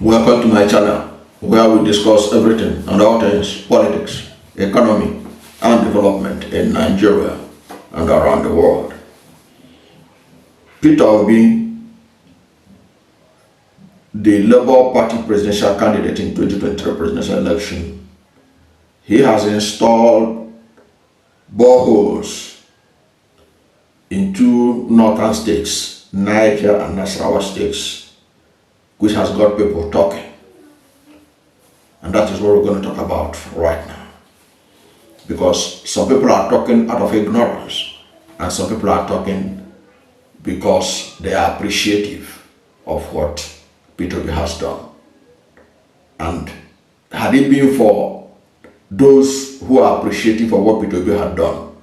Welcome to my channel where we discuss everything and all things politics, economy, and development in Nigeria and around the world. Peter Obi, the Labour Party presidential candidate in 2023 presidential election, he has installed boreholes in two northern states, Niger and Nasarawa states, which has got people talking. And that is what we're going to talk about right now. Because some people are talking out of ignorance, and some people are talking because they are appreciative of what P2B has done. And had it been for those who are appreciative of what P2B had done,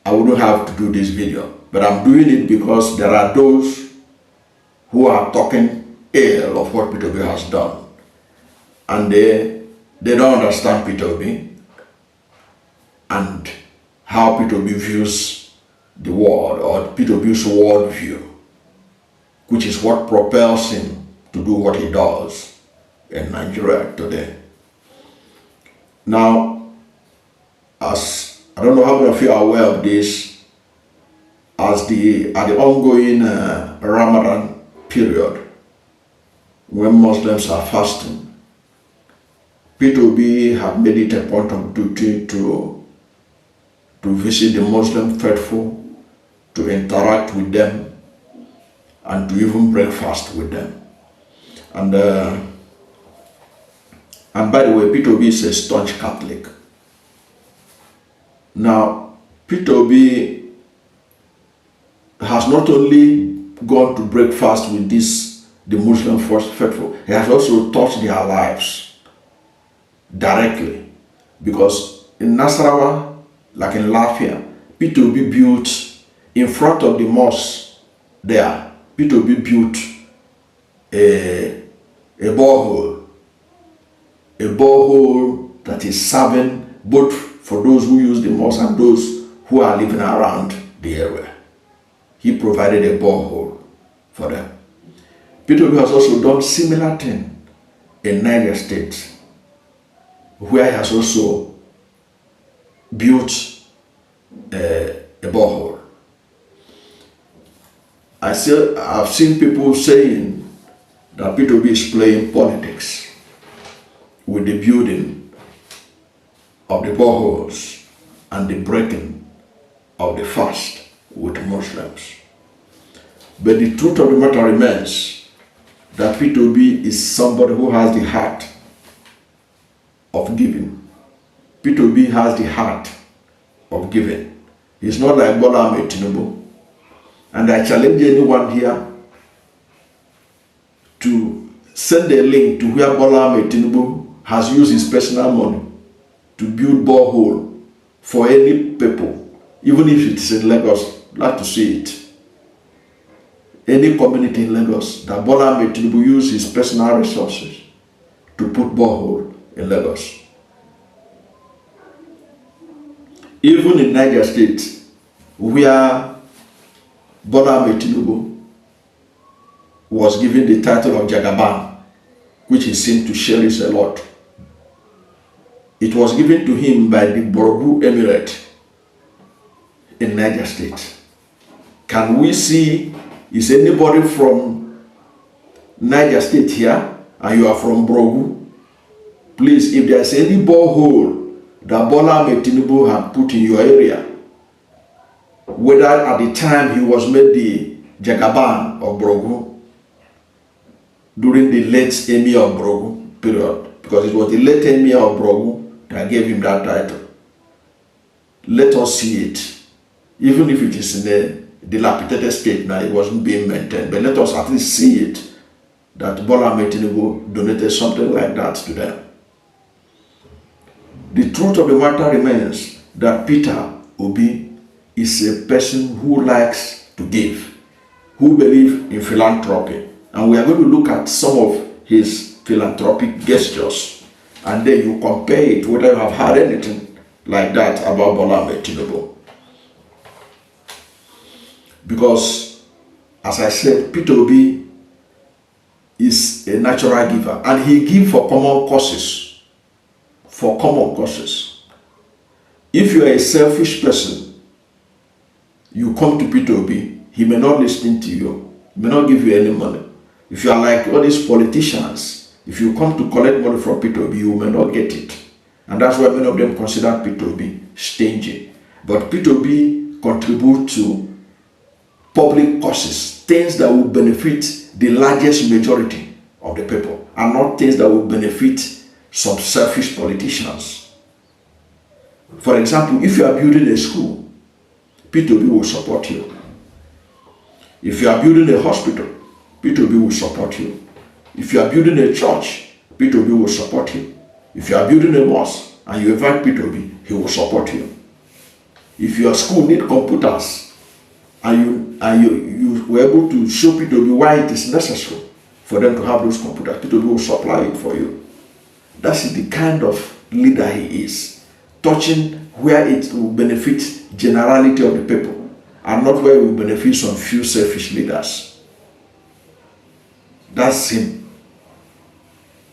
I wouldn't have to do this video. But I'm doing it because there are those who are talking ill of what P2B has done. And they don't understand P2B and how P2B views the world, or P2B's worldview, which is what propels him to do what he does in Nigeria today. Now, as I don't know how many of you are aware of this, at the ongoing Ramadan period, when Muslims are fasting, P2B have made it a point of duty to visit the Muslim faithful, to interact with them, and to even break fast with them. And by the way, P2B is a staunch Catholic. Now, P2B has not only gone to break fast with the Muslim faithful, he has also touched their lives directly. Because in Nasarawa, like in Lafia, P2B built in front of the mosque there, P2B built a borehole that is serving both for those who use the mosque and those who are living around the area. He provided a borehole for them. P2B has also done similar thing in Niger State, where he has also built a borehole. I've seen people saying that P2B is playing politics with the building of the boreholes and the breaking of the fast with Muslims. But the truth of the matter remains that P2B is somebody who has the heart of giving. P2B has the heart of giving. He's not like Bola Ahmed Tinubu. And I challenge anyone here to send a link to where Bola Ahmed Tinubu has used his personal money to build borehole for any people, even if it's in Lagos. I'd like to see it. Any community in Lagos that Bola Ahmed Tinubu use his personal resources to put borehole in Lagos. Even in Niger State, where Bola Ahmed Tinubu was given the title of Jagaban, which he seemed to cherish a lot, it was given to him by the Boreholes Emirate in Niger State. Can we see, is anybody from Niger State here and you are from Boreholes? Please, if there's any borehole that Bola Ahmed Tinubu had put in your area, whether at the time he was made the Jagaban of Boreholes, during the late Emir of Boreholes period, because it was the late Emir of Boreholes that gave him that title. Let us see it. Even if it is in a dilapidated state now, it wasn't being maintained, but let us at least see it, that Bola Ahmed Tinubu donated something like that to them. The truth of the matter remains that Peter Obi is a person who likes to give, who believes in philanthropy. And we are going to look at some of his philanthropic gestures, and then you compare it whether you have heard anything like that about Bola Ahmed Tinubu. Because, as I said, P2B natural giver, and he give for common causes. For common causes. If you are a selfish person, you come to Peter Obi, he may not listen to you, he may not give you any money. If you are like all these politicians, if you come to collect money from Peter Obi, you may not get it. And that's why many of them consider Peter Obi stingy. But Peter Obi contribute to public causes, things that will benefit the largest majority of the people, and not things that will benefit some selfish politicians. For example, if you are building a school, Peter Obi will support you. If you are building a hospital, Peter Obi will support you. If you are building a church, Peter Obi will support you. If you are building a mosque and you invite Peter Obi, he will support you. If your school need computers and you were able to show Peter Obi why it is necessary for them to have those computers, Peter Obi will supply it for you. That's the kind of leader he is, touching where it will benefit generality of the people and not where it will benefit some few selfish leaders. That's him.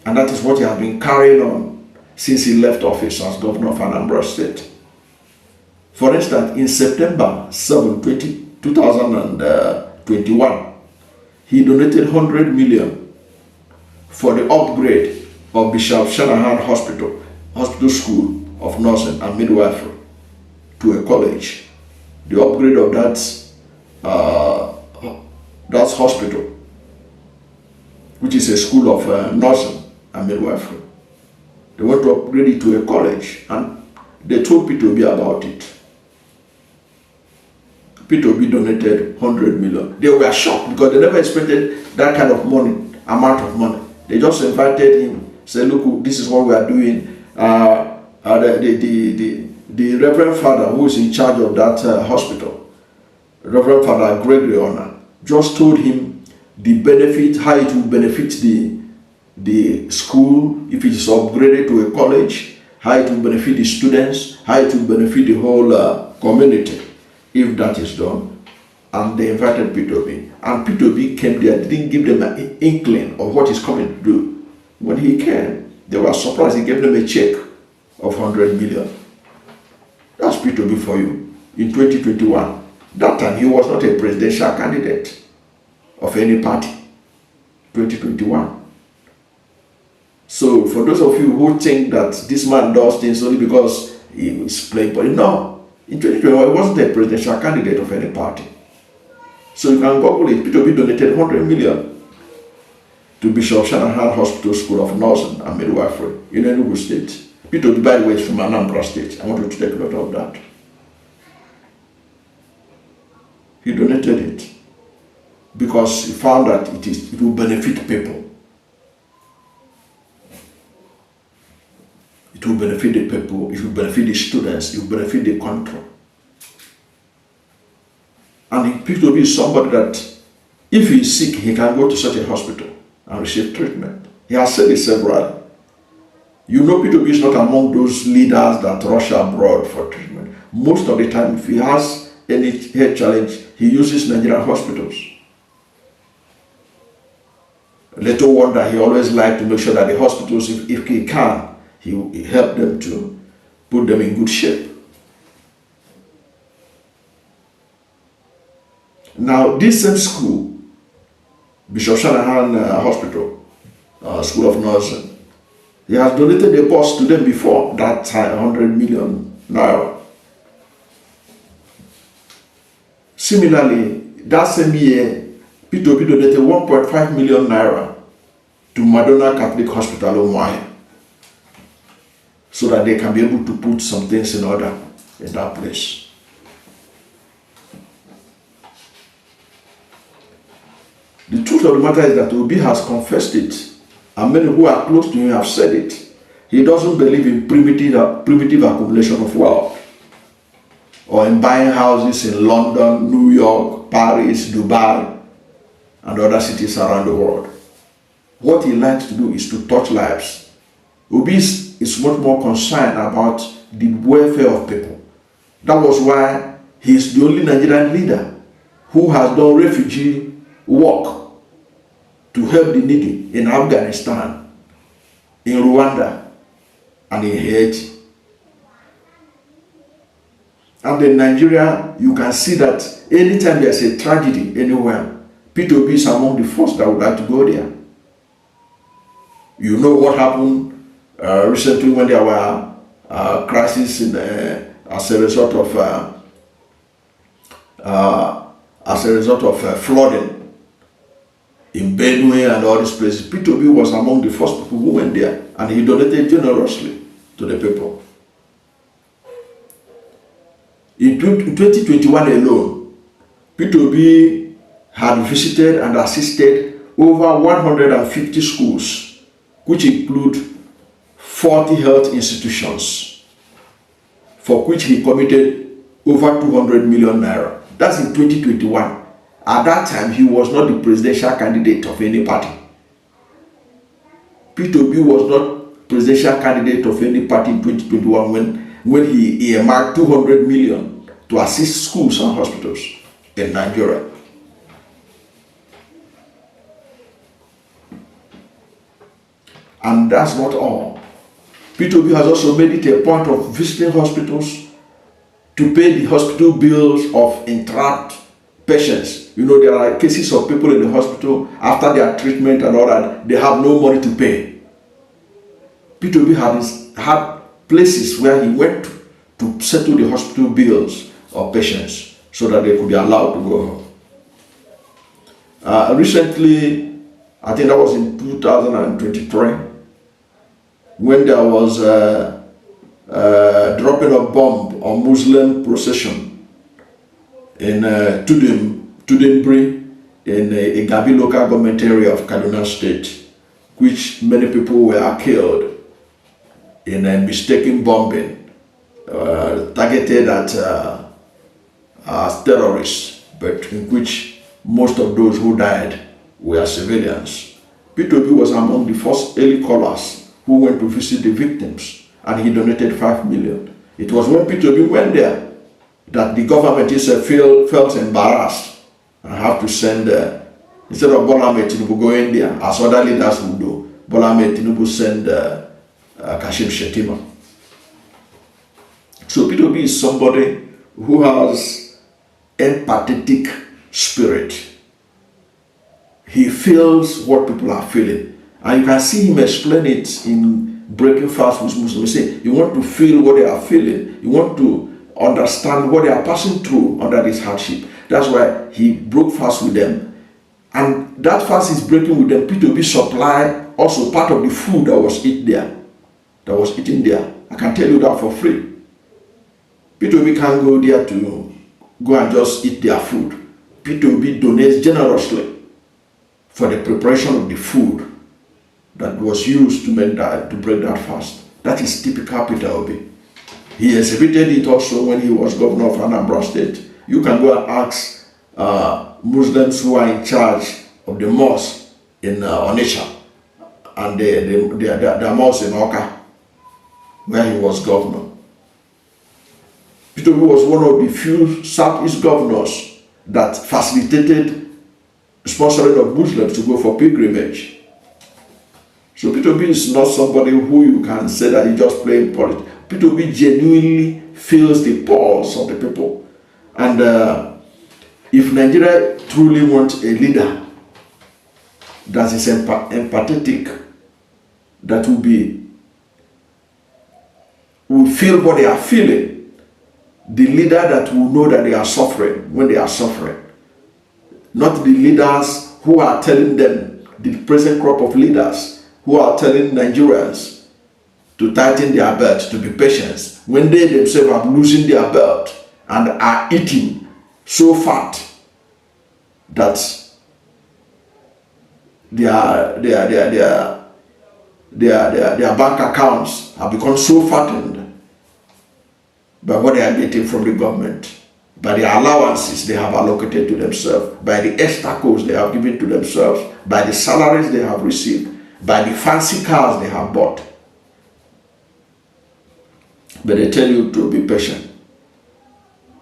And that is what he has been carrying on since he left office as governor of Anambra State. For instance, in September 7, 2021, he donated 100 million for the upgrade of Bishop Shanahan Hospital School of Nursing and Midwifery to a college. The upgrade of that hospital, which is a school of nursing and midwifery. They want to upgrade it to a college, and they told Peter Obi about it. Peter Obi donated 100 million. They were shocked because they never expected that kind of amount of money. They just invited him, said, look, this is what we are doing. The Reverend Father who is in charge of that hospital, Reverend Father Gregory Honor, just told him the benefit, how it will benefit the school if it is upgraded to a college, how it will benefit the students, how it will benefit the whole community if that is done. And they invited Peter Obi. And Peter Obi came there, didn't give them an inkling of what he's coming to do. When he came, they were surprised. He gave them a check of 100 million. That's Peter Obi for you in 2021. That time he was not a presidential candidate of any party. 2021. So for those of you who think that this man does things only because he is playing politics, no. In 2021, he wasn't a presidential candidate of any party. So you can Google it. Peter Obi donated 100 million to Bishop Shanahan Hospital School of Nursing and Midwifery in Enugu State. Peter Obi, by the way, is from Anambra State. I want you to take note of that. He donated it because he found that it will benefit people. It will benefit the people, it will benefit the students, it will benefit the country. And Peter Obi is somebody that, if he is sick, he can go to such a hospital and receive treatment. He has said it severally. You know, Peter Obi is not among those leaders that rush abroad for treatment. Most of the time, if he has any health challenge, he uses Nigerian hospitals. Little wonder he always liked to make sure that the hospitals, if he can, he will help them to put them in good shape. Now, this same school, Bishop Shanahan Hospital, School of Nursing, he has donated a bus to them before, that time 100 million naira. Similarly, that same year, Peter Obi donated 1.5 million naira to Madonna Catholic Hospital Umuahia, so that they can be able to put some things in order in that place. The truth of the matter is that Obi has confessed it, and many who are close to him have said it. He doesn't believe in primitive accumulation of wealth, or in buying houses in London, New York, Paris, Dubai, and other cities around the world. What he likes to do is to touch lives. Obi is much more concerned about the welfare of people. That was why he is the only Nigerian leader who has done refugee work to help the needy in Afghanistan, in Rwanda, and in Haiti. And in Nigeria, you can see that anytime there's a tragedy anywhere, P2B is among the first that would like to go there. You know what happened recently when there were crises as a result of flooding in Benue and all these places. P2B was among the first people who went there, and he donated generously to the people. In 2021 alone, P2B had visited and assisted over 150 schools, which include 40 health institutions, for which he committed over 200 million naira. That's in 2021. At that time, he was not the presidential candidate of any party. P2B was not presidential candidate of any party in 2021 when he earmarked 200 million to assist schools and hospitals in Nigeria. And that's not all. P2B has also made it a point of visiting hospitals to pay the hospital bills of entrapped patients. You know, there are cases of people in the hospital after their treatment and all that, they have no money to pay. P2B had places where he went to settle the hospital bills of patients so that they could be allowed to go home. Recently, I think that was in 2023, when there was a dropping of bomb on Muslim procession in Tudunbiri in a Gabi local government area of Kaduna State, which many people were killed in a mistaken bombing targeted at terrorists, but in which most of those who died were civilians. P2B was among the first early callers who went to visit the victims, and he donated 5 million. It was when P2B went there that the government itself felt embarrassed and have to send, instead of Bola Ahmed Tinubu going there, as other leaders would do, Bola Ahmed Tinubu send Kashim Shettima. So P2B is somebody who has empathetic spirit. He feels what people are feeling. And you can see him explain it in Breaking Fast with Muslims. He say, you want to feel what they are feeling. You want to understand what they are passing through under this hardship. That's why he broke fast with them. And that fast is breaking with them. P2B supply also part of the food that was eaten there. I can tell you that for free. P2B can't go there to go and just eat their food. P2B donates generously for the preparation of the food that was used to break that fast. That is typical Peter Obi. He exhibited it also when he was governor of Anambra State. You can go and ask Muslims who are in charge of the mosque in Onitsha and the mosque in Oka, where he was governor. Peter Obi was one of the few Southeast governors that facilitated sponsoring of Muslims to go for pilgrimage. So P2B is not somebody who you can say that he just playing politics. P2B genuinely feels the pulse of the people. And if Nigeria truly wants a leader that is empathetic, that will feel what they are feeling, the leader that will know that they are suffering when they are suffering, not the leaders who are telling them, the present crop of leaders who are telling Nigerians to tighten their belt, to be patient, when they themselves are losing their belt and are eating so fat that their bank accounts have become so fattened by what they are getting from the government, by the allowances they have allocated to themselves, by the extra codes they have given to themselves, by the salaries they have received, by the fancy cars they have bought. But they tell you to be patient,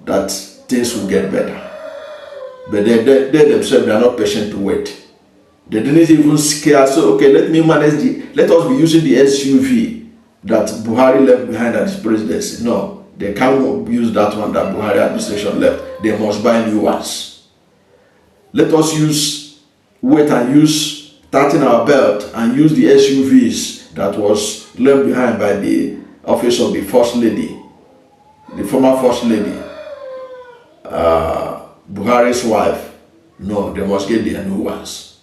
that things will get better. But they themselves, they are not patient to wait. They didn't even scare. So, okay, let us be using the SUV that Buhari left behind at his presidency. No, they can't use that one that Buhari administration left. They must buy new ones. Let us wait and tighten our belt and use the SUVs that was left behind by the office of the First Lady, the former First Lady, Buhari's wife. No, they must get their new ones.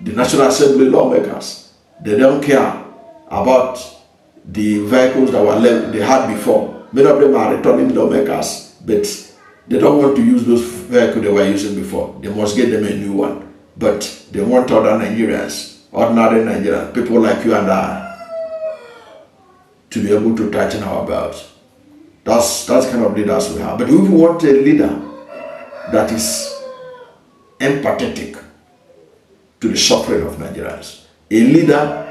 The National Assembly lawmakers, they don't care about the vehicles that were left they had before. Many of them are returning lawmakers, but they don't want to use those vehicles they were using before. They must get them a new one. But they want other Nigerians, ordinary Nigerians, people like you and I, to be able to tighten our belts. That's kind of leaders we have. But we want a leader that is empathetic to the suffering of Nigerians. A leader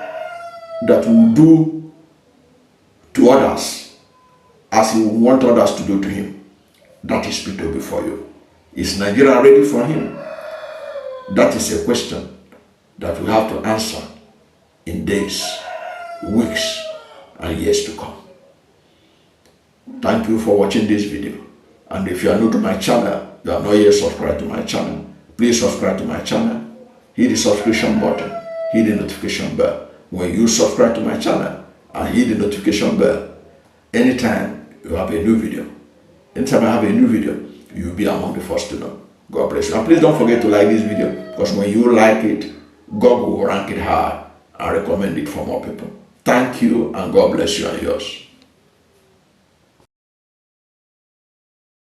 that will do to others as he would want others to do to him. That is Peter before you. Is Nigeria ready for him? That is a question that we have to answer in days, weeks, and years to come. Thank you for watching this video. And if you are new to my channel, you are not yet subscribed to my channel, please subscribe to my channel. Hit the subscription button, hit the notification bell. When you subscribe to my channel and hit the notification bell, anytime you have a new video, anytime I have a new video, you'll be among the first to know. God bless you. And please don't forget to like this video, because when you like it, God will rank it high and recommend it for more people. Thank you, and God bless you and yours.